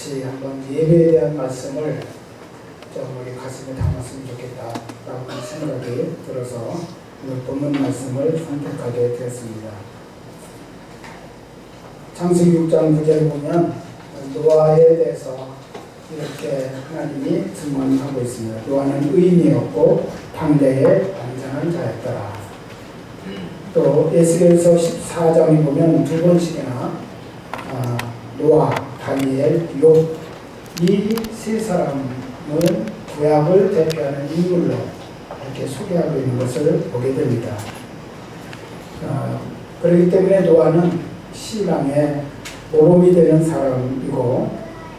같이 한번 예배에 대한 말씀을 좀 우리 가슴에 담았으면 좋겠다라고 생각이 들어서 오늘 본문 말씀을 선택하게 되었습니다. 창세기 6장 9절에 보면 노아에 대해서 이렇게 하나님이 증언하고 있습니다. 노아는 의인이었고 당대에 완전한 자였더라. 또 에스겔서 14장에 보면 두 번씩이나 노아, 다니엘, 욥 이 세 사람은 구약을 대표하는 인물로 이렇게 소개하고 있는 것을 보게 됩니다. 그렇기 때문에 노아는 신앙의 모범이 되는 사람이고,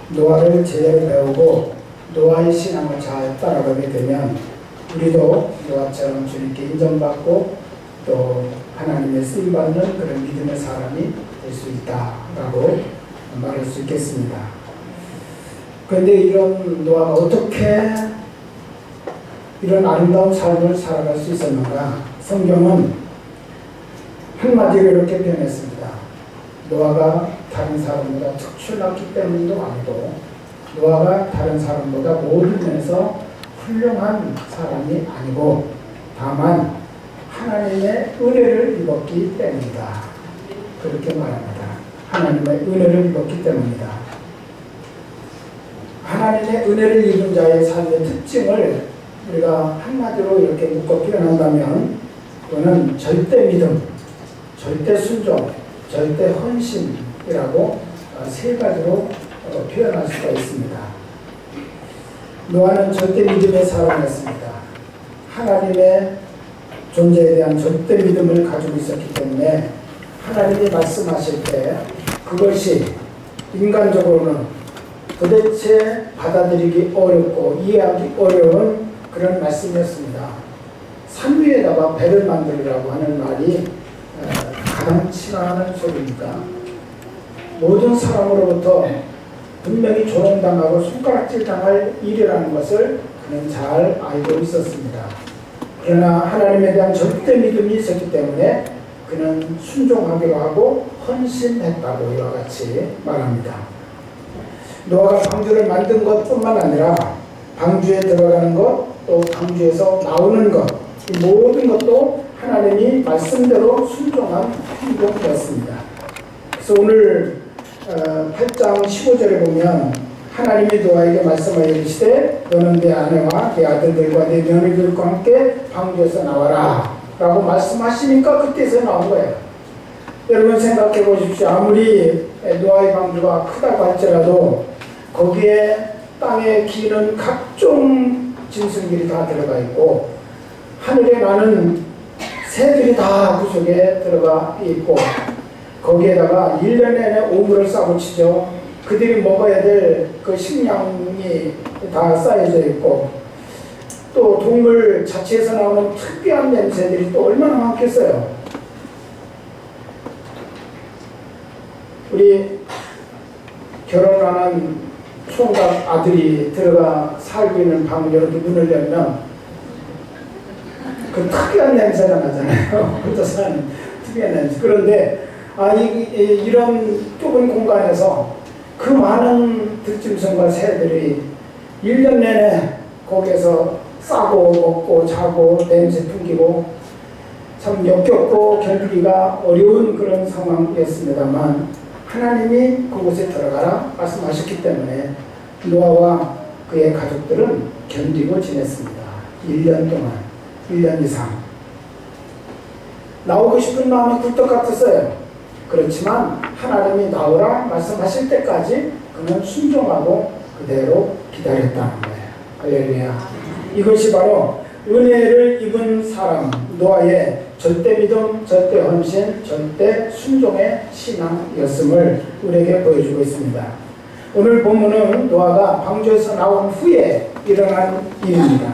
노아를 제대로 배우고 노아의 신앙을 잘 따라가게 되면 우리도 노아처럼 주님께 인정받고 또 하나님의 쓰임받는 그런 믿음의 사람이 될 수 있다라고 말할 수 있겠습니다. 그런데 이런 노아가 어떻게 이런 아름다운 삶을 살아갈 수 있었는가? 성경은 한마디로 이렇게 표현했습니다. 노아가 다른 사람보다 특출났기 때문도 아니고, 노아가 다른 사람보다 모든 면에서 훌륭한 사람이 아니고, 다만 하나님의 은혜를 입었기 때문이다. 그렇게 말합니다. 하나님의 은혜를 입었기 때문이다. 하나님의 은혜를 입은 자의 삶의 특징을 우리가 한마디로 이렇게 묶어 표현한다면, 그거는 절대 믿음, 절대 순종, 절대 헌신이라고 세 가지로 표현할 수가 있습니다. 노아는 절대 믿음의 사람이었습니다. 하나님의 존재에 대한 절대 믿음을 가지고 있었기 때문에 하나님이 말씀하실 때 그것이 인간적으로는 도대체 받아들이기 어렵고 이해하기 어려운 그런 말씀이었습니다. 산 위에다가 배를 만들으라고 하는 말이 가장 친화하는 소리입니다. 모든 사람으로부터 분명히 조롱당하고 손가락질 당할 일이라는 것을 그는 잘 알고 있었습니다. 그러나 하나님에 대한 절대 믿음이 있었기 때문에 그는 순종하기로 하고 헌신했다고 이와 같이 말합니다. 노아가 방주를 만든 것뿐만 아니라 방주에 들어가는 것, 또 방주에서 나오는 것, 이 모든 것도 하나님이 말씀대로 순종한 행동이었습니다. 그래서 오늘 8장 15절에 보면 하나님이 노아에게 말씀하여 이르시되 너는 내 아내와 내 아들들과 내 며느리들과 함께 방주에서 나와라 라고 말씀하시니까 그때서 나온 거예요. 여러분 생각해 보십시오. 아무리 노아의 방주가 크다고 할지라도 거기에 땅에 기는 각종 짐승들이 다 들어가 있고, 하늘에 나는 새들이 다 그 속에 들어가 있고, 거기에다가 1년 내내 오물을 싸고 치죠. 그들이 먹어야 될 그 식량이 다 쌓여져 있고, 또 동물 자체에서 나오는 특별한 냄새들이 또 얼마나 많겠어요. 우리 결혼하는 총각 아들이 들어가 살고 있는 방을 이렇게 문을 열면 그 특이한 냄새가 나잖아요. 혼자서 하는 특이한 냄새. 그런데 이런 좁은 공간에서 그 많은 들짐승과 새들이 1년 내내 거기에서 싸고 먹고 자고 냄새 풍기고 참 역겹고 견디기가 어려운 그런 상황이었습니다만, 하나님이 그곳에 들어가라 말씀하셨기 때문에 노아와 그의 가족들은 견디고 지냈습니다. 1년 동안, 1년 이상. 나오고 싶은 마음이 굴뚝 같았어요. 그렇지만 하나님이 나오라 말씀하실 때까지 그는 순종하고 그대로 기다렸다는 거예요. 할렐루야. 이것이 바로 은혜를 입은 사람, 노아의 절대 믿음, 절대 헌신, 절대 순종의 신앙이었음을 우리에게 보여주고 있습니다. 오늘 본문은 노아가 방주에서 나온 후에 일어난 일입니다.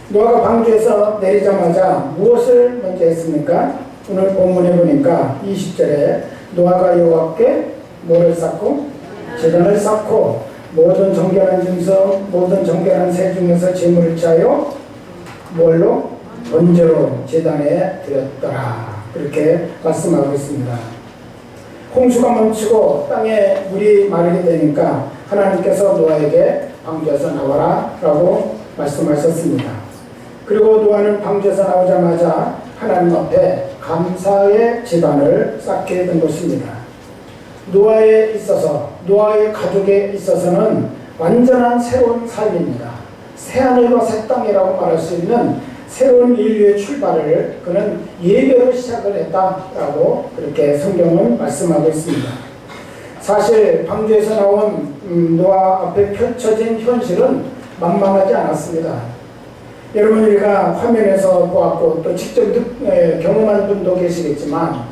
노아가 방주에서 내리자마자 무엇을 먼저 했습니까? 오늘 본문에 보니까 20절에 노아가 여호와께 뭐를 쌓고? 제단을 쌓고 모든 정결한 짐승, 모든 정결한 새 중에서 제물을 짜요 뭘로? 번제로 제단에 드렸더라. 그렇게 말씀하고 있습니다. 홍수가 멈추고 땅에 물이 마르게 되니까 하나님께서 노아에게 방주에서 나와라 라고 말씀하셨습니다. 그리고 노아는 방주에서 나오자마자 하나님 앞에 감사의 제단을 쌓게 된 것입니다. 노아에 있어서, 노아의 가족에 있어서는 완전한 새로운 삶입니다. 새하늘과 새 땅이라고 말할 수 있는 새로운 인류의 출발을 그는 예배로 시작을 했다라고 그렇게 성경은 말씀하고 있습니다. 사실 방주에서 나온 노아 앞에 펼쳐진 현실은 만만하지 않았습니다. 여러분, 우리가 화면에서 보았고 또 직접 경험한 분도 계시겠지만,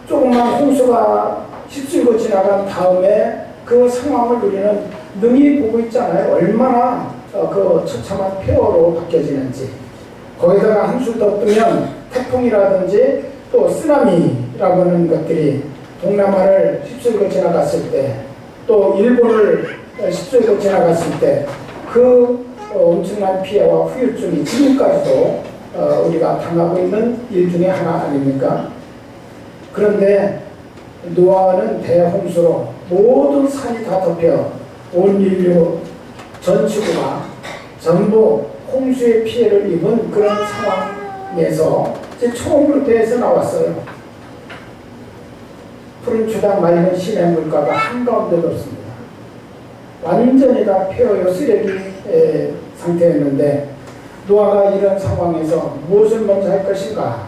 조금만 홍수가 휩쓸고 지나간 다음에 그 상황을 우리는 능히 보고 있잖아요. 얼마나 그 처참한 폐허로 바뀌어지는지. 거기다가 한술 더 뜨면 태풍이라든지 또 쓰나미라고 하는 것들이 동남아를 휩쓸고 지나갔을 때, 또 일본을 휩쓸고 지나갔을 때 그 엄청난 피해와 후유증이 지금까지도 우리가 당하고 있는 일 중에 하나 아닙니까? 그런데 노아는 대홍수로 모든 산이 다 덮여 온 인류 전 지구가 전부 홍수의 피해를 입은 그런 상황에서 이제 처음으로 대해서 나왔어요. 푸른 주당 맑은 시내 물가가 한가운데도 없습니다. 완전히 다 폐허요 쓰레기 상태였는데, 노아가 이런 상황에서 무엇을 먼저 할 것인가?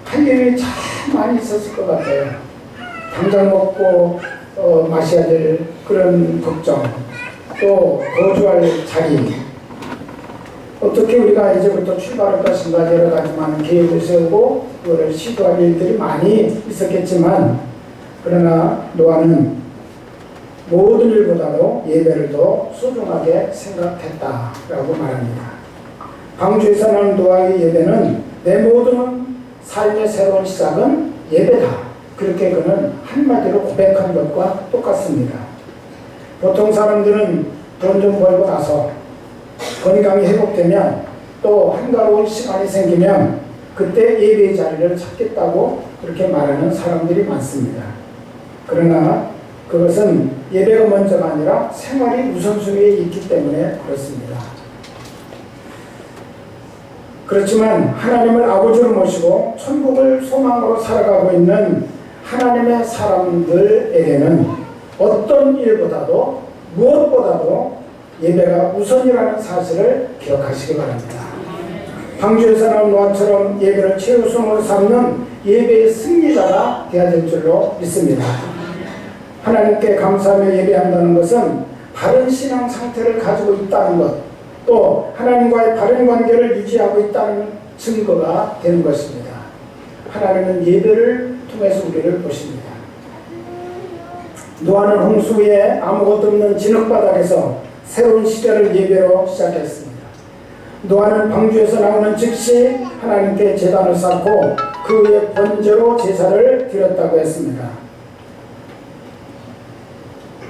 할 일이 참 많이 있었을 것 같아요. 당장 먹고 마셔야 될 그런 걱정, 또 거주할 자리, 어떻게 우리가 이제부터 출발할 것인가, 여러 가지 많은 계획을 세우고 그거를 시도할 일들이 많이 있었겠지만, 그러나 노아는 모든 일보다도 예배를 더 소중하게 생각했다라고 말합니다. 방주에서 나온 노아의 예배는 내 모든 삶의 새로운 시작은 예배다, 그렇게 그는 한마디로 고백한 것과 똑같습니다. 보통 사람들은 돈 좀 벌고 나서 건강이 회복되면, 또 한가로운 시간이 생기면 그때 예배의 자리를 찾겠다고 그렇게 말하는 사람들이 많습니다. 그러나 그것은 예배가 먼저가 아니라 생활이 우선순위에 있기 때문에 그렇습니다. 그렇지만 하나님을 아버지로 모시고 천국을 소망으로 살아가고 있는 하나님의 사람들에게는 어떤 일보다도 무엇보다도 예배가 우선이라는 사실을 기억하시기 바랍니다. 방주에서 나온 노아처럼 예배를 최우선으로 삼는 예배의 승리자가 되어야 될 줄로 믿습니다. 하나님께 감사하며 예배한다는 것은 바른 신앙 상태를 가지고 있다는 것, 또 하나님과의 바른 관계를 유지하고 있다는 증거가 되는 것입니다. 하나님은 예배를 통해서 우리를 보십니다. 노아는 홍수 후에 아무것도 없는 진흙바닥에서 새로운 시대를 예배로 시작했습니다. 노아는 방주에서 나오는 즉시 하나님께 제단을 쌓고 그 위에 번제로 제사를 드렸다고 했습니다.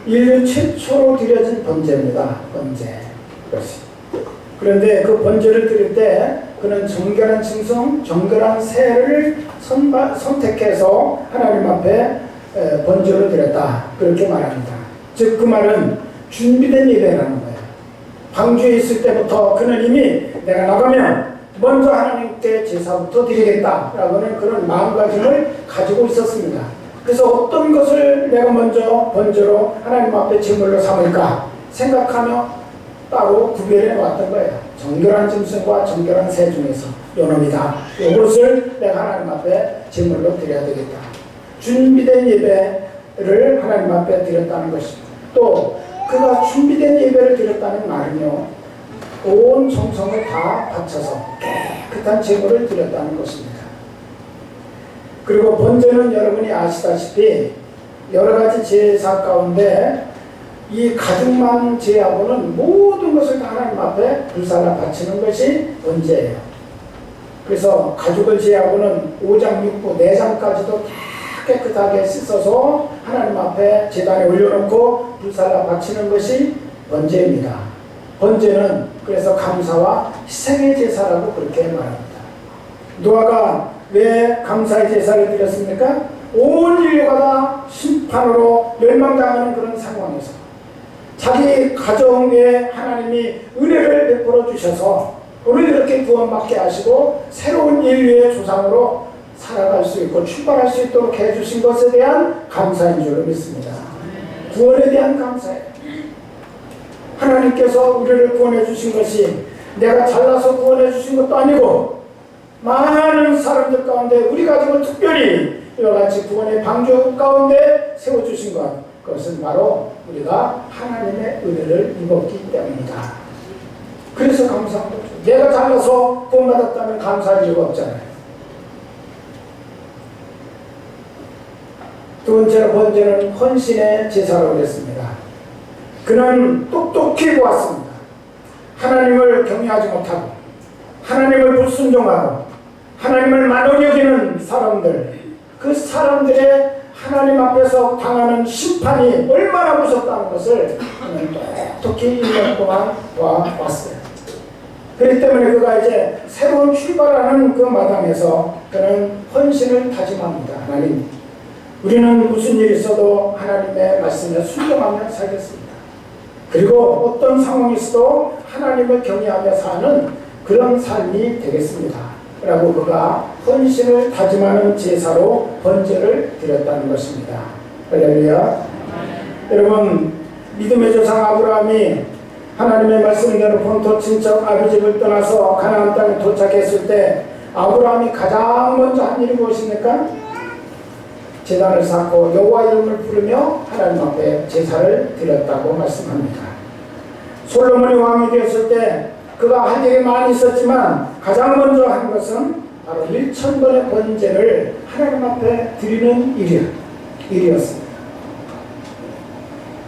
인류 최초로 드려진 번제입니다. 번제. 그런데 그 번제를 드릴 때 그는 정결한 짐승, 정결한 새를 선택해서 하나님 앞에 번제로 드렸다, 그렇게 말합니다. 즉 그 말은 준비된 예배라는 거예요. 방주에 있을 때부터 그는 이미 내가 나가면 먼저 하나님께 제사부터 드리겠다라고는 그런 마음가짐을 가지고 있었습니다. 그래서 어떤 것을 내가 먼저 번제로 하나님 앞에 제물로 삼을까 생각하며 따로 구별해 왔던 거예요. 정결한 짐승과 정결한 새 중에서 요놈이다, 이것을 내가 하나님 앞에 제물로 드려야 되겠다. 준비된 예배를 하나님 앞에 드렸다는 것입니다. 또 그가 준비된 예배를 드렸다는 말은요, 온 정성을 다 바쳐서 깨끗한 제물을 드렸다는 것입니다. 그리고 번제는 여러분이 아시다시피 여러 가지 제사 가운데 이 가족만 제하고는 모든 것을 다 하나님 앞에 불살라 바치는 것이 번제예요. 그래서 가족을 제하고는 5장, 6부, 4장까지도 다 깨끗하게 씻어서 하나님 앞에 제단에 올려놓고 불살라 바치는 것이 번제입니다. 번제는 그래서 감사와 희생의 제사라고 그렇게 말합니다. 노아가 왜 감사의 제사를 드렸습니까? 온 인류가 다 심판으로 멸망당하는 그런 상황에서 자기 가정에 하나님이 은혜를 베풀어 주셔서 우리 이렇게 구원받게 하시고 새로운 인류의 조상으로 살아갈 수 있고 출발할 수 있도록 해주신 것에 대한 감사인 줄 믿습니다. 구원에 대한 감사예요. 하나님께서 우리를 구원해 주신 것이 내가 잘나서 구원해 주신 것도 아니고 많은 사람들 가운데 우리 가정을 특별히 이와 같이 구원의 방주 가운데 세워주신 그것은 바로 우리가 하나님의 은혜를 입었기 때문이다. 그래서 감사한 거죠. 내가 잘나서 구원받았다면 감사할 이유가 없잖아요. 두 번째는 헌신의 제사라고 했습니다. 그는 똑똑히 보았습니다. 하나님을 경외하지 못하고 하나님을 불순종하고 하나님을 만원히 여기는 사람들, 그 사람들의 하나님 앞에서 당하는 심판이 얼마나 무섭다는 것을 그는 똑똑히 1년 동안 봐왔어요. 그렇기 때문에 그가 이제 새로운 출발하는 그 마당에서 그는 헌신을 다짐합니다. 하나님, 우리는 무슨 일이 있어도 하나님의 말씀에 순종하며 살겠습니다. 그리고 어떤 상황이 있어도 하나님을 경외하며 사는 그런 삶이 되겠습니다. 라고 그가 헌신을 다짐하는 제사로 번제를 드렸다는 것입니다. 할렐루야. 여러분, 믿음의 조상 아브라함이 하나님의 말씀대로 본토 친척 아비집을 떠나서 가나안 땅에 도착했을 때 아브라함이 가장 먼저 한 일이 무엇입니까? 제단을 쌓고 여호와 이름을 부르며 하나님 앞에 제사를 드렸다고 말씀합니다. 솔로몬이 왕이 되었을 때 그가 할 일이 많이 있었지만 가장 먼저 한 것은 바로 1000번의 번제를 하나님 앞에 드리는 일이었습니다.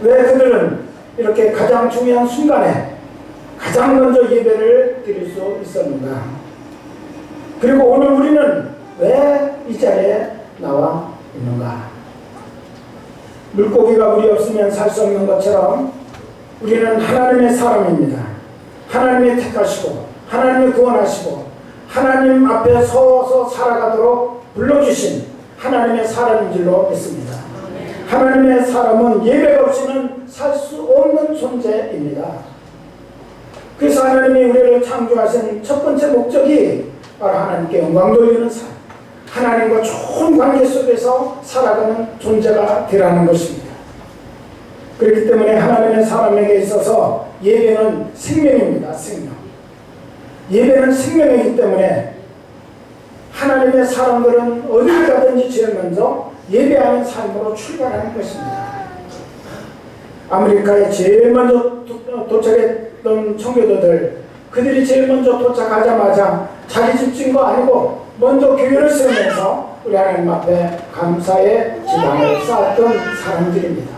왜 그들은 이렇게 가장 중요한 순간에 가장 먼저 예배를 드릴 수 있었는가? 그리고 오늘 우리는 왜 이 자리에 나와 있는가? 물고기가 물이 없으면 살 수 없는 것처럼 우리는 하나님의 사람입니다. 하나님이 택하시고 하나님이 구원하시고 하나님 앞에 서서 살아가도록 불러주신 하나님의 사람인 줄로 믿습니다. 하나님의 사람은 예배가 없이는 살 수 없는 존재입니다. 그래서 하나님이 우리를 창조하신 첫 번째 목적이 바로 하나님께 영광 돌리는 삶, 하나님과 좋은 관계 속에서 살아가는 존재가 되라는 것입니다. 그렇기 때문에 하나님의 사람에게 있어서 예배는 생명입니다. 생명. 예배는 생명이기 때문에 하나님의 사람들은 어디를 가든지 제일 먼저 예배하는 삶으로 출발하는 것입니다. 아메리카에 제일 먼저 도착했던 청교도들, 그들이 제일 먼저 도착하자마자 자기 집 진 거 아니고 먼저 교회를 세우면서 우리 하나님 앞에 감사의 지단을 쌓았던 사람들입니다.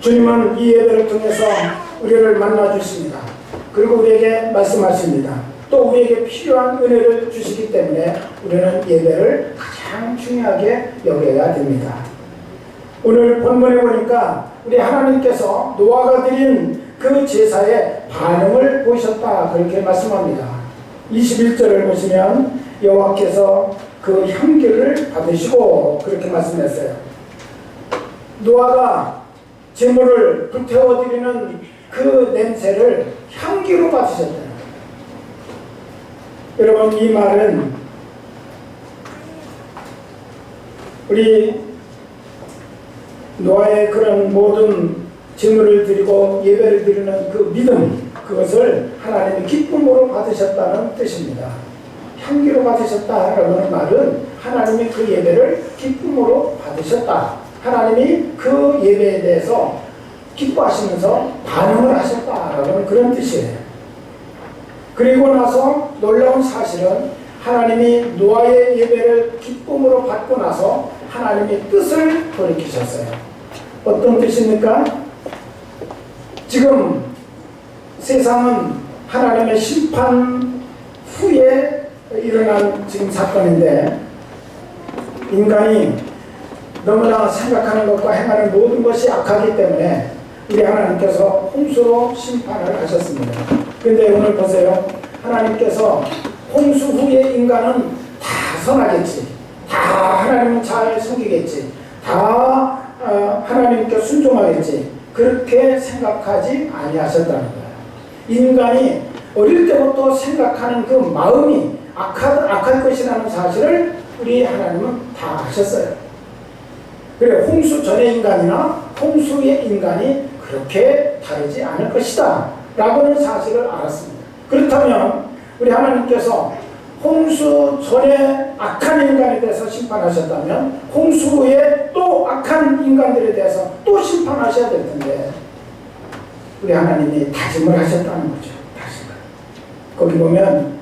주님은 이 예배를 통해서 우리를 만나주십니다. 그리고 우리에게 말씀하십니다. 또 우리에게 필요한 은혜를 주시기 때문에 우리는 예배를 가장 중요하게 여겨야 됩니다. 오늘 본문에 보니까 우리 하나님께서 노아가 드린 그 제사의 반응을 보이셨다, 그렇게 말씀합니다. 21절을 보시면 여호와께서 그 향기를 받으시고 그렇게 말씀했어요. 노아가 제물을 불태워드리는 그 냄새를 향기로 받으셨다. 여러분, 이 말은 우리 노아의 그런 모든 제물을 드리고 예배를 드리는 그 믿음, 그것을 하나님이 기쁨으로 받으셨다는 뜻입니다. 향기로 받으셨다라는 말은 하나님이 그 예배를 기쁨으로 받으셨다. 하나님이 그 예배에 대해서 기뻐하시면서 반응을 하셨다라는 그런 뜻이에요. 그리고 나서 놀라운 사실은 하나님이 노아의 예배를 기쁨으로 받고 나서 하나님이 뜻을 돌이키셨어요. 어떤 뜻입니까? 지금 세상은 하나님의 심판 후에 일어난 지금 사건인데, 인간이 너무나 생각하는 것과 행하는 모든 것이 악하기 때문에 우리 하나님께서 홍수로 심판을 하셨습니다. 그런데 오늘 보세요. 하나님께서 홍수 후에 인간은 다 선하겠지, 다 하나님은 잘 섬기겠지, 다 하나님께 순종하겠지, 그렇게 생각하지 아니하셨다는 거예요. 인간이 어릴 때부터 생각하는 그 마음이 악할 것이라는 사실을 우리 하나님은 다 아셨어요. 그래, 홍수 전의 인간이나 홍수 후의 인간이 그렇게 다르지 않을 것이다 라고는 사실을 알았습니다. 그렇다면 우리 하나님께서 홍수 전에 악한 인간에 대해서 심판하셨다면 홍수 후에 또 악한 인간들에 대해서 또 심판하셔야 될 텐데, 우리 하나님이 다짐을 하셨다는 거죠. 다짐을. 거기 보면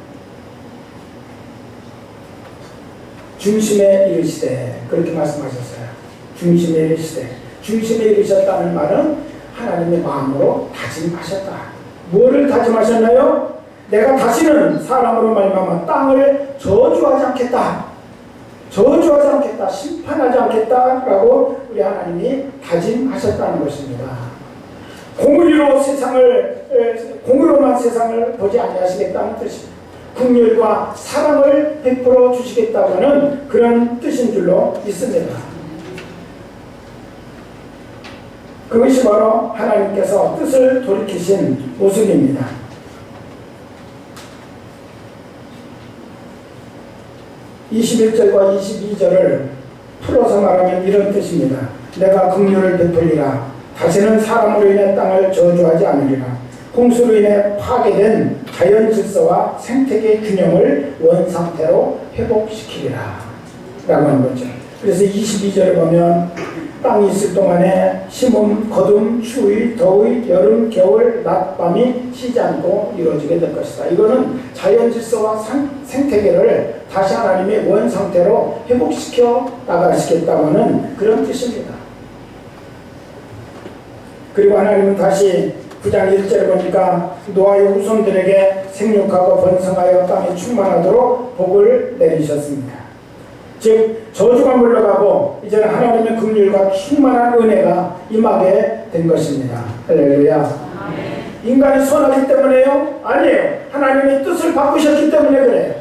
중심에 이르시되 그렇게 말씀하셨어요. 중심에 이르시되. 중심에 이르셨다는 말은 하나님의 마음으로 다짐하셨다. 뭐를 다짐하셨나요? 내가 다시는 사람으로 말미암아 땅을 저주하지 않겠다, 저주하지 않겠다, 심판하지 않겠다라고 우리 하나님이 다짐하셨다는 것입니다. 공의로만 세상을 보지 아니하시겠다는 뜻입니다. 긍휼과 사랑을 베풀어 주시겠다고는 그런 뜻인 줄로 믿습니다. 그것이 바로 하나님께서 뜻을 돌이키신 모습입니다. 21절과 22절을 풀어서 말하면 이런 뜻입니다. 내가 긍휼을 베풀리라. 다시는 사람으로 인해 땅을 저주하지 않으리라. 홍수로 인해 파괴된 자연 질서와 생태계 균형을 원상태로 회복시키리라 라고 하는 거죠. 그래서 22절에 보면 땅이 있을 동안에 심음, 거둠, 추위, 더위, 여름, 겨울, 낮, 밤이 쉬지 않고 이루어지게 될 것이다. 이거는 자연 질서와 생태계를 다시 하나님의 원상태로 회복시켜 나가시겠다고는 그런 뜻입니다. 그리고 하나님은 다시 9장 1절에 보니까 노아의 후손들에게 생육하고 번성하여 땅이 충만하도록 복을 내리셨습니다. 즉 저주가 물러가고 이제는 하나님의 긍휼과 충만한 은혜가 임하게 된 것입니다. 할렐루야. 인간이 선하기 때문에요? 아니에요. 하나님의 뜻을 바꾸셨기 때문에 그래요.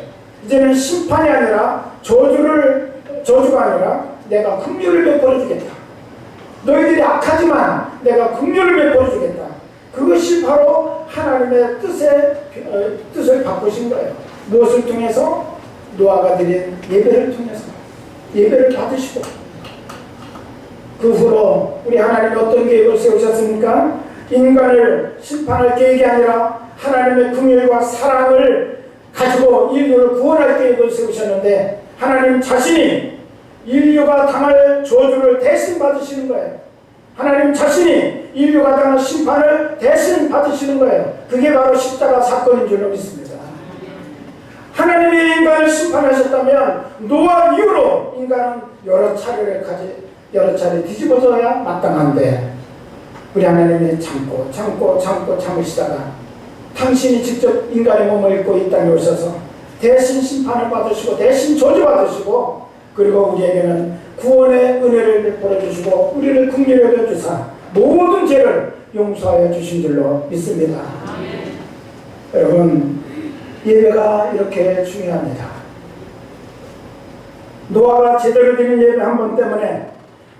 이제는 심판이 아니라 저주가 아니라 내가 긍휼을 베풀어 주겠다. 너희들이 악하지만 내가 긍휼을 베풀어 주겠다. 그것이 바로 하나님의 뜻을 바꾸신 거예요. 무엇을 통해서? 노아가 드린 예배를 통해서. 예배를 받으시고, 그 후로 우리 하나님이 어떤 계획을 세우셨습니까? 인간을 심판할 계획이 아니라 하나님의 긍휼과 사랑을 가지고 인류를 구원할 계획을 세우셨는데, 하나님 자신이 인류가 당할 저주를 대신 받으시는 거예요. 하나님 자신이 인류가 당할 심판을 대신 받으시는 거예요. 그게 바로 십자가 사건인 줄로 믿습니다. 하나님이 인간을 심판하셨다면 노아 이후로 인간은 여러 차례 뒤집어져야 마땅한데, 우리 하나님이 참으시다가 당신이 직접 인간의 몸을 입고 이 땅에 오셔서 대신 심판을 받으시고 대신 저주받으시고, 그리고 우리에게는 구원의 은혜를 베풀어 주시고 우리를 긍휼히 여겨 주사 모든 죄를 용서하여 주신 줄로 믿습니다. 여러분, 예배가 이렇게 중요합니다. 노아가 제대로 된 예배 한 번 때문에,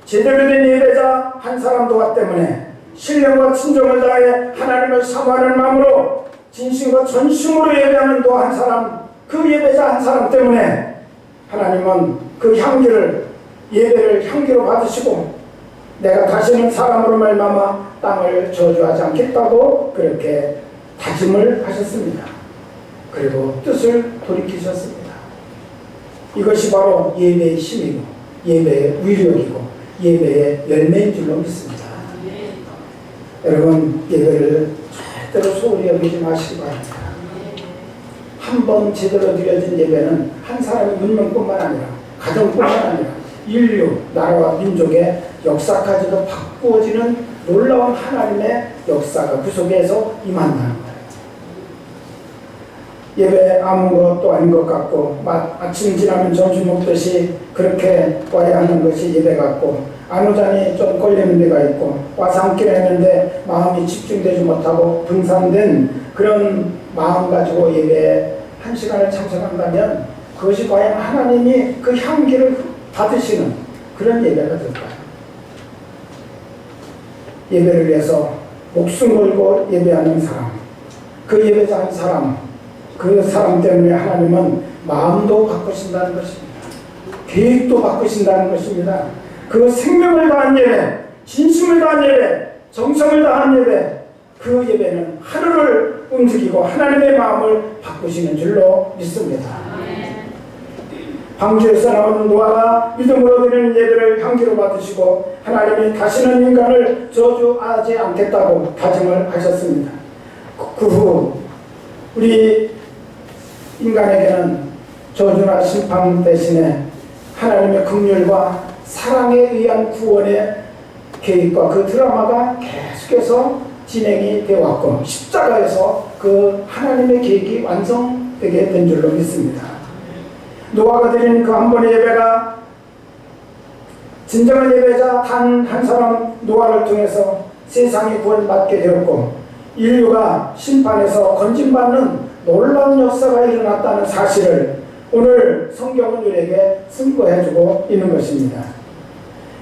제대로 된 예배자 한 사람 노아 때문에 신령과 친정을 다해 하나님을 사모하는 마음으로 진심과 전심으로 예배하는 노아 한 사람, 그 예배자 한 사람 때문에 하나님은 그 예배를 향기로 받으시고, 내가 다시는 사람으로 말미암아 땅을 저주하지 않겠다고 그렇게 다짐을 하셨습니다. 그리고 뜻을 돌이키셨습니다. 이것이 바로 예배의 힘이고 예배의 위력이고 예배의 열매인 줄로 믿습니다. 여러분, 예배를 절대로 소홀히 여기지 마시기 바랍니다. 한 번 제대로 드려진 예배는 한 사람의 문명뿐만 아니라 가정뿐만 아니라 인류, 나라와 민족의 역사까지도 바꾸어지는 놀라운 하나님의 역사가 그 속에서 임한다는 거예요. 예배 아무 것도 아닌 것 같고, 아침 지나면 점심 먹듯이 그렇게 와야 하는 것이 예배 같고, 안 오자니 좀 걸리는 데가 있고, 와서 함께 했는데 마음이 집중되지 못하고 분산된 그런 마음 가지고 예배에 한 시간을 참석한다면 그것이 과연 하나님이 그 향기를 받으시는 그런 예배가 될까요? 예배를 위해서 목숨 걸고 예배하는 사람, 그 예배자 한 사람, 그 사람 때문에 하나님은 마음도 바꾸신다는 것입니다. 계획도 바꾸신다는 것입니다. 그 생명을 다한 예배, 진심을 다한 예배, 정성을 다한 예배, 그 예배는 하루를 움직이고 하나님의 마음을 바꾸시는 줄로 믿습니다. 방주에서 나오는 노아가 믿음으로 드리는 예배를 향기로 받으시고 하나님이 다시는 인간을 저주하지 않겠다고 다짐을 하셨습니다. 그 후 우리 인간에게는 저주나 심판 대신에 하나님의 긍휼과 사랑에 의한 구원의 계획과 그 드라마가 계속해서 진행이 되어 왔고 십자가에서 그 하나님의 계획이 완성되게 된 줄로 믿습니다. 노아가 드린 그 한 번의 예배가 진정한 예배자 단 한 사람 노아를 통해서 세상이 구원받게 되었고 인류가 심판에서 건진받는 놀라운 역사가 일어났다는 사실을 오늘 성경은 우리에게 증거해주고 있는 것입니다.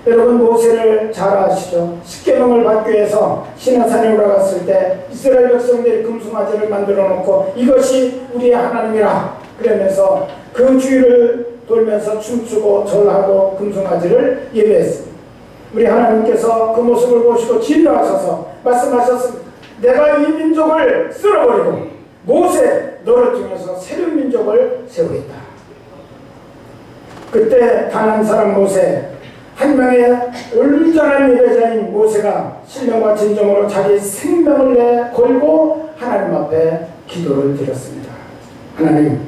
여러분 모세를 잘 아시죠? 십계명을 받기 위해서 시내산에 올라갔을 때 이스라엘 백성들이 금송아지를 만들어 놓고 이것이 우리의 하나님이라 그러면서 그 주위를 돌면서 춤추고 절하고 금송아지를 예배했습니다. 우리 하나님께서 그 모습을 보시고 진노하셔서 말씀하셨습니다. 내가 이 민족을 쓸어버리고 모세 너를 통해서 새로운 민족을 세우겠다. 그때 단 한 사람 모세, 한 명의 온전한 예배자인 모세가 신령과 진정으로 자기 생명을 걸고 하나님 앞에 기도를 드렸습니다. 하나님,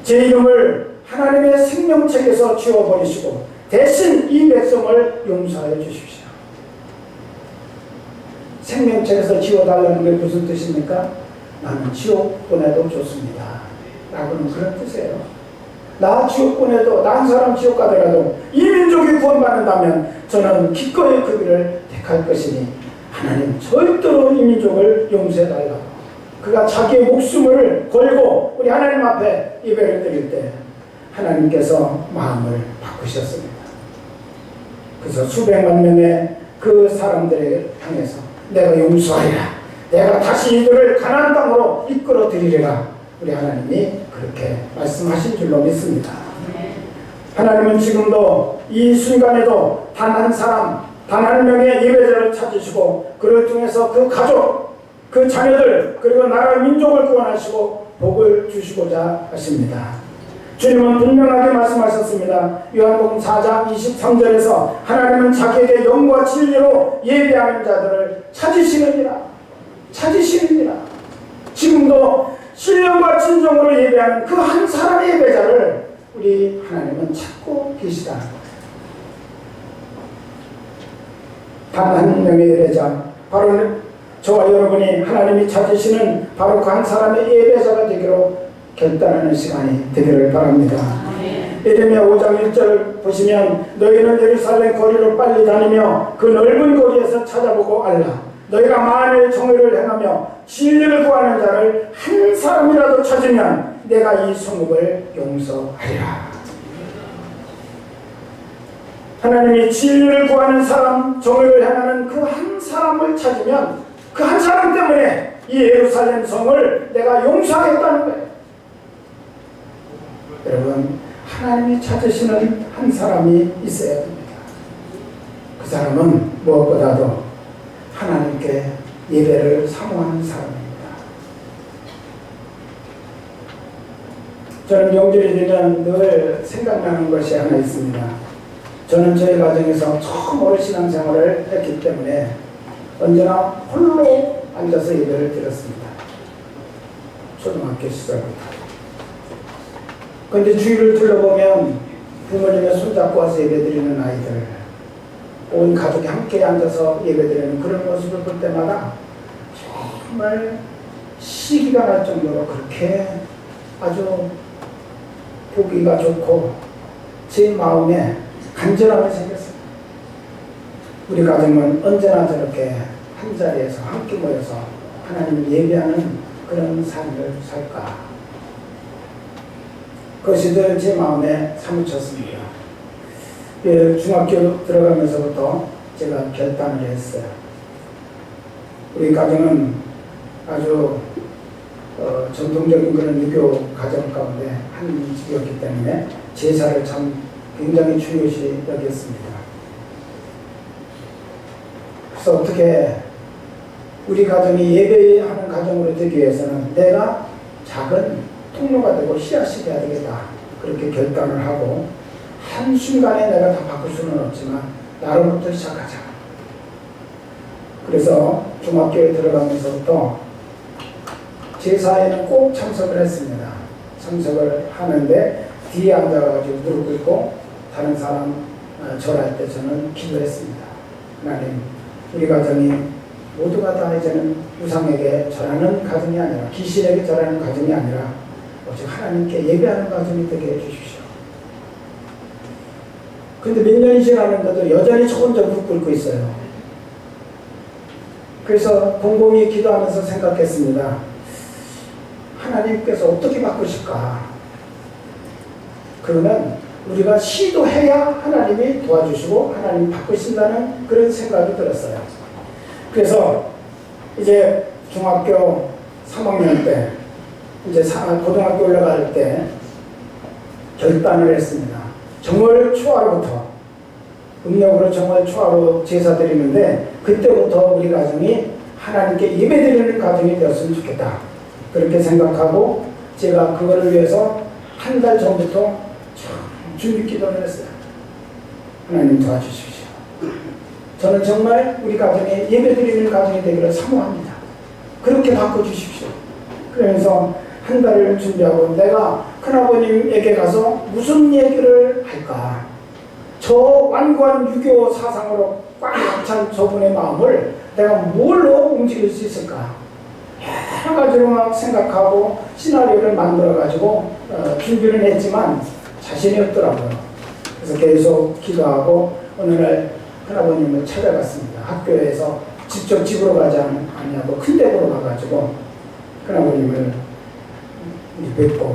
제 이름을 하나님의 생명책에서 지워버리시고 대신 이 백성을 용서하여 주십시오. 생명책에서 지워달라는 게 무슨 뜻입니까? 나는 지옥 보내도 좋습니다 라고는 그런 뜻이에요. 나 지옥 보내도 나 한 사람 지옥 가더라도 이 민족이 구원받는다면 저는 기꺼이 그 길을 택할 것이니 하나님 절대로 이 민족을 용서해달라고 그가 자기의 목숨을 걸고 우리 하나님 앞에 예배를 드릴 때 하나님께서 마음을 바꾸셨습니다. 그래서 수백만 명의 그 사람들을 향해서 내가 용서하리라, 내가 다시 이들을 가나안 땅으로 이끌어 드리리라 우리 하나님이 그렇게 말씀하신 줄로 믿습니다. 하나님은 지금도 이 순간에도 단 한 사람, 단 한 명의 예배자를 찾으시고 그를 통해서 그 가족, 그 자녀들 그리고 나라 민족을 구원하시고 복을 주시고자 하십니다. 주님은 분명하게 말씀하셨습니다. 요한복음 4장 23절에서 하나님은 자기에게 영과 진리로 예배하는 자들을 찾으시느니라. 지금도 신령과 진정으로 예배하는 그 한 사람의 예배자를 우리 하나님은 찾고 계시다는 거예요. 단 한 명의 예배자, 바로 저와 여러분이 하나님이 찾으시는 바로 그 한 사람의 예배자가 되기로 결단하는 시간이 되기를 바랍니다. 예레미야 5장 1절 보시면 너희는 예루살렘 거리로 빨리 다니며 그 넓은 거리에서 찾아보고 알라. 너희가 만일 정의를 행하며 진리를 구하는 자를 한 사람이라도 찾으면 내가 이 성읍을 용서하리라. 하나님이 진리를 구하는 사람, 정의를 행하는 그 한 사람을 찾으면 그 한 사람 때문에 이 예루살렘 성을 내가 용서하겠다는 거예요. 여러분, 하나님이 찾으시는 한 사람이 있어야 됩니다. 그 사람은 무엇보다도 하나님께 예배를 사모하는 사람입니다. 저는 명절이 되면 늘 생각나는 것이 하나 있습니다. 저는 저희 가정에서 처음으로 신앙생활을 했기 때문에 언제나 홀로 앉아서 예배를 드렸습니다. 초등학교 시절부터. 그런데 주위를 둘러보면 부모님의 손잡고 와서 예배드리는 아이들, 온 가족이 함께 앉아서 예배드리는 그런 모습을 볼 때마다 정말 시기가 날 정도로 그렇게 아주 보기가 좋고 제 마음에 간절함이 생겼습니다. 우리 가정은 언제나 저렇게 한자리에서 함께 모여서 하나님을 예배하는 그런 삶을 살까? 그것이 늘 제 마음에 사무쳤습니다. 중학교 들어가면서부터 제가 결단을 했어요. 우리 가정은 아주 전통적인 그런 유교 가정 가운데 한 집이었기 때문에 제사를 참 굉장히 중요시 여겼습니다. 그래서 어떻게 우리 가정이 예배하는 가정으로 되기 위해서는 내가 작은 통로가 되고 씨앗이 돼야 되겠다. 그렇게 결단을 하고 한순간에 내가 다 바꿀 수는 없지만 나로부터 시작하자. 그래서 중학교에 들어가면서부터 제사에는 꼭 참석을 했습니다. 참석을 하는데 뒤에 앉아가지고 무릎 꿇고 다른 사람 절할 때 저는 기도했습니다. 하나님, 우리 가정이 모두가 다 이제는 우상에게 절하는 가정이 아니라 귀신에게 절하는 가정이 아니라 오직 하나님께 예배하는 가정이 되게 해주십시오. 근데 몇 년이 지났는데도 여전히 저 혼자 무릎 꿇고 있어요. 그래서 곰곰이 기도하면서 생각했습니다. 하나님께서 어떻게 바꾸실까? 그러면 우리가 시도해야 하나님이 도와주시고 하나님이 바꾸신다는 그런 생각이 들었어요. 그래서 이제 중학교 3학년 때 이제 고등학교 올라갈 때 결단을 했습니다. 정월 초하루부터 음력으로 정월 초하루 제사 드리는데 그때부터 우리 가정이 하나님께 예배드리는 가정이 되었으면 좋겠다. 그렇게 생각하고 제가 그거를 위해서 한 달 전부터 준비 기도를 했어요. 하나님 도와주십시오. 저는 정말 우리 가정이 예배드리는 가정이 되기를 사모합니다. 그렇게 바꿔주십시오. 그러면서 한 달을 준비하고 내가 큰아버님에게 가서 무슨 얘기를 할까? 저 완고한 유교 사상으로 꽉 찬 저분의 마음을 내가 뭘로 움직일 수 있을까? 여러 가지로 막 생각하고 시나리오를 만들어가지고 준비를 했지만 자신이 없더라고요. 그래서 계속 기도하고 어느 날 큰아버님을 찾아갔습니다. 학교에서 직접 집으로 가지 않냐고 큰 댁으로 가가지고 큰아버님을 뵙고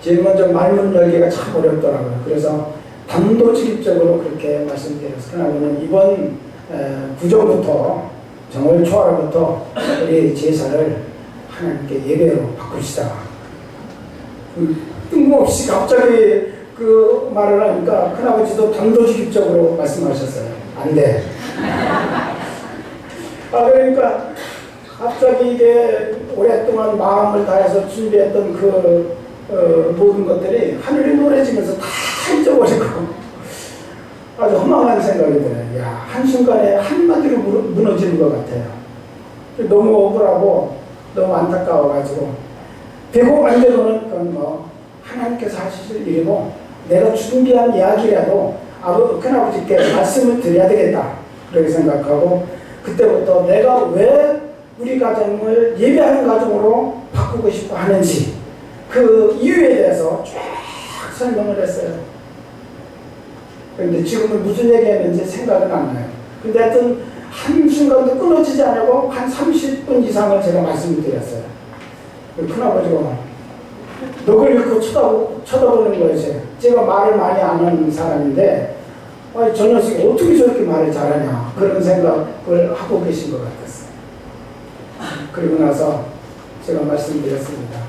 제일 먼저 말문 열기가 참 어렵더라고요. 그래서 단도직입적으로 그렇게 말씀드렸어요. 큰아버님 이번 구정부터 정월 초하루부터 우리 제사를 하나님께 예배로 바꾸시다. 뜬금없이 갑자기 그 말을 하니까 큰아버지도 단도직입적으로 말씀하셨어요. 안 돼. 그러니까 갑자기 이게 오랫동안 마음을 다해서 준비했던 그 모든 것들이 하늘에 노래지면서 다 잊어버리고 아주 허망한 생각이 들어요. 야, 한순간에 한마디로 무너지는 것 같아요. 너무 억울하고 너무 안타까워가지고 되고 안 되고는 그건 뭐 하나님께서 하실 일이고 내가 준비한 이야기라도 큰아버지께 말씀을 드려야 되겠다 그렇게 생각하고 그때부터 내가 왜 우리 가정을 예배하는 가정으로 바꾸고 싶어 하는지 그 이유에 대해서 쫙 설명을 했어요. 그런데 지금은 무슨 얘기했는지 생각은 안 나요. 근데 하여튼 한순간도 끊어지지 않고 한 30분 이상을 제가 말씀을 드렸어요. 큰아버지가 넋을 잃고 쳐다보는 거예요. 제가 말을 많이 안 하는 사람인데 저 녀석이 어떻게 저렇게 말을 잘하냐 그런 생각을 하고 계신 것 같았어요. 그리고 나서 제가 말씀드렸습니다.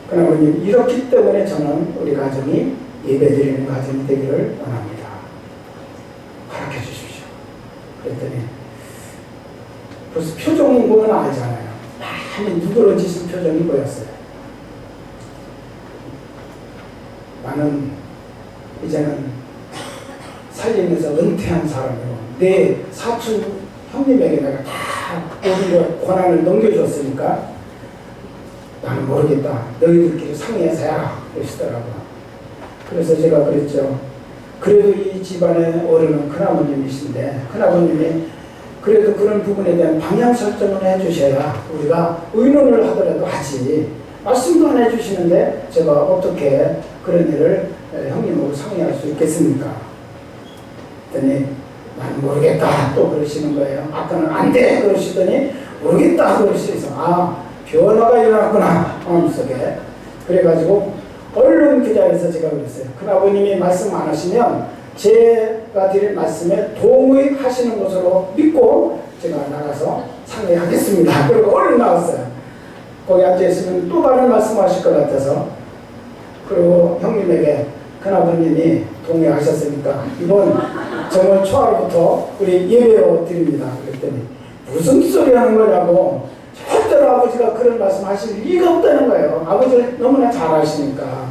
큰아버님 이렇기 때문에 저는 우리 가정이 예배드리는 가정이 되기를 원합니다. 허락해 주십시오. 그랬더니 벌써 표정은 보면 알잖아요. 많이 누그러지신 표정이 보였어요. 나는 이제는 살리면서 은퇴한 사람이고 내 사촌 형님에게 내가 다 모든 권한을 넘겨줬으니까 나는 모르겠다. 너희들끼리 상의해서 해라. 그러시더라고요. 그래서 제가 그랬죠. 그래도 이 집안의 어른은 큰아버님이신데 큰아버님이 그래도 그런 부분에 대한 방향 설정을 해주셔야 우리가 의논을 하더라도 하지 말씀도 안 해주시는데 제가 어떻게 그런 일을 형님하고 상의할 수 있겠습니까? 그랬더니 난 모르겠다 또 그러시는 거예요. 아까는 안 돼 그러시더니 모르겠다 그러시면서 변화가 일어났구나 마음속에. 그래가지고 얼른 그 자리에서 제가 그랬어요. 큰아버님이 말씀 안 하시면 제가 드릴 말씀에 동의하시는 것으로 믿고 제가 나가서 상의하겠습니다. 그리고 얼른 나왔어요. 거기 앉아있으면 또 다른 말씀 하실 것 같아서. 그리고 형님에게 큰아버님이 동의하셨으니까 이번 정월 초하루부터 우리 예배로 드립니다. 그랬더니 무슨 소리 하는 거냐고. 절대로 아버지가 그런 말씀 하실 리가 없다는 거예요. 아버지를 너무나 잘 아시니까.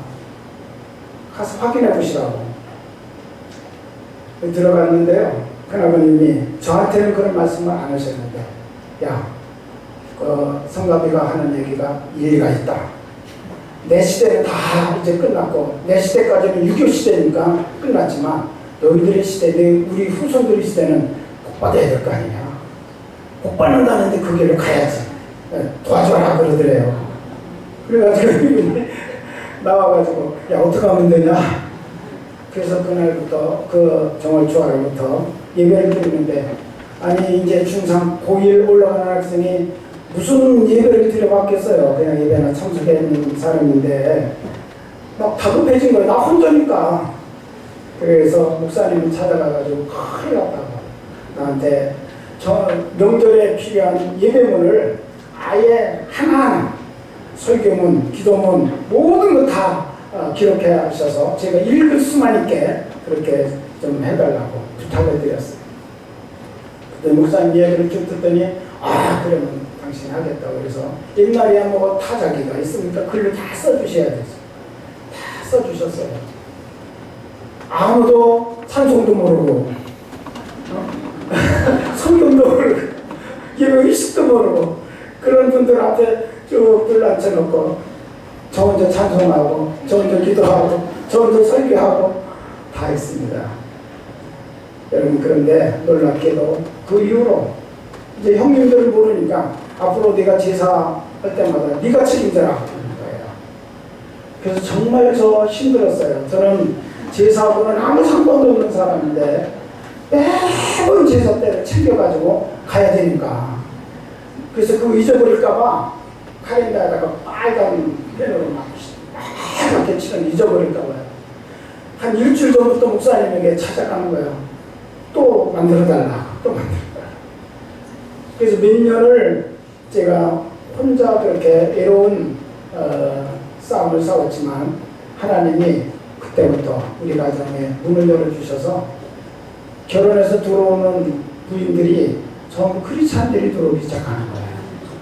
가서 확인해 보시라고. 들어갔는데요. 큰아버님이 저한테는 그런 말씀을 안 하셨는데, 야, 성가비가 하는 얘기가 일리가 있다. 내 시대는 다 이제 끝났고, 내 시대까지는 유교 시대니까 끝났지만 너희들의 시대, 우리 후손들의 시대는 복 받아야 될 거 아니냐. 복 받는다는데 그 길을 가야지. 도와줘라 그러더래요. 그래가지고 나와가지고 야 어떻게 하면 되냐. 그래서 그날부터 그 정월 초하루부터 예배를 드리는데, 아니 이제 중3 고1 올라가는 학생이 무슨 예배를 드려봤겠어요. 그냥 예배나 참석해 있는 사람인데 막 다급해진 거예요. 나 혼자니까. 그래서 목사님을 찾아가가지고 큰일 났다고 나한테 저 명절에 필요한 예배문을 아예 하나하나 설교문, 기도문 모든 거 다 기록해 하셔서 제가 읽을 수만 있게 그렇게 좀 해달라고 부탁을 드렸어요. 그때 목사님 얘기를 쭉 듣더니 그러면 당신 하겠다고. 그래서 옛날에 뭐 타자기가 있으니까 글로 다 써주셔야 되죠. 다 써주셨어요. 아무도 찬송도 모르고 성경도 모르고 예배의식도 모르고 그런 분들 앞에 쭉 글 앉혀놓고 저 혼자 찬송하고 저 혼자 기도하고 저 혼자 설교하고 다 했습니다. 여러분, 그런데 놀랍게도 그 이후로 이제 형님들을 모르니까 앞으로 네가 제사 할 때마다 네가 책임져라 하는 거예요. 그래서 정말 저 힘들었어요. 저는 제사하고는 아무 상관도 없는 사람인데 매번 제사 때를 챙겨가지고 가야 되니까. 그래서 그거 잊어버릴까봐 카렌다에다가 빨간 펜으로 막 이렇게 치면 잊어버릴까봐요. 한 일주일 전부터 목사님에게 찾아가는 거예요. 또 만들어달라, 또 만들어달라. 그래서 몇 년을 제가 혼자 그렇게 외로운 싸움을 싸웠지만 하나님이 그때부터 우리 가정에 문을 열어주셔서 결혼해서 들어오는 부인들이 전부 크리스찬들이 들어오기 시작하는 거예요.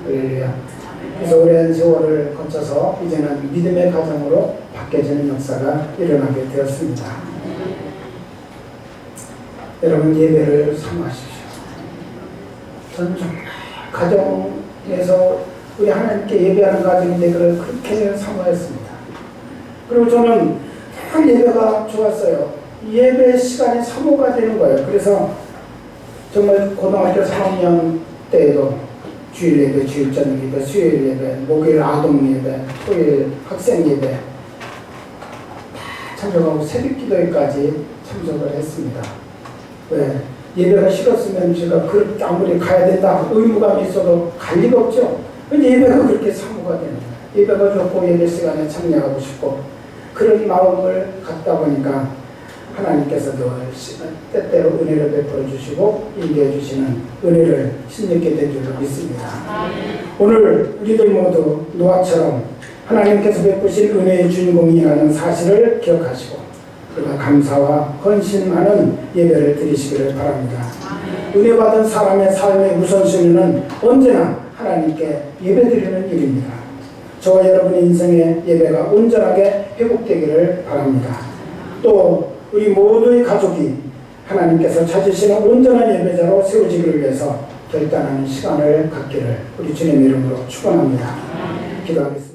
할렐루야. 그래서 오랜 세월을 거쳐서 이제는 믿음의 가정으로 바뀌어지는 역사가 일어나게 되었습니다. 여러분, 예배를 사모하십시오. 저는 정말 가정에서 우리 하나님께 예배하는 가정인데 그걸 그렇게 사모했습니다. 그리고 저는 참 예배가 좋았어요. 예배 시간이 사모가 되는 거예요. 그래서 정말 고등학교 3학년 때에도 주일 예배, 주일 저녁 예배, 수요일 예배, 목요일 아동 예배, 토요일 학생 예배 다 참석하고 새벽 기도회까지 참석을 했습니다. 왜? 예배가 싫었으면 제가 그렇게 아무리 가야 된다 의무감이 있어도 갈 리가 없죠. 근데 예배가 그렇게 사모가 되는 거예요. 예배가 좋고 예배 시간에 참여하고 싶고 그런 마음을 갖다 보니까 하나님께서 늘 때때로 은혜를 베풀어 주시고 인도해 주시는 은혜를 힘있게 된 줄로 믿습니다. 오늘 우리들 모두 노아처럼 하나님께서 베푸신 은혜의 주인공이라는 사실을 기억하시고 그가 감사와 헌신하는 예배를 드리시기를 바랍니다. 은혜 받은 사람의 삶의 우선순위는 언제나 하나님께 예배드리는 일입니다. 저와 여러분의 인생의 예배가 온전하게 회복되기를 바랍니다. 또 우리 모두의 가족이 하나님께서 찾으시는 온전한 예배자로 세워지기를 위해서 결단하는 시간을 갖기를 우리 주님의 이름으로 축원합니다. 기도하겠습니다.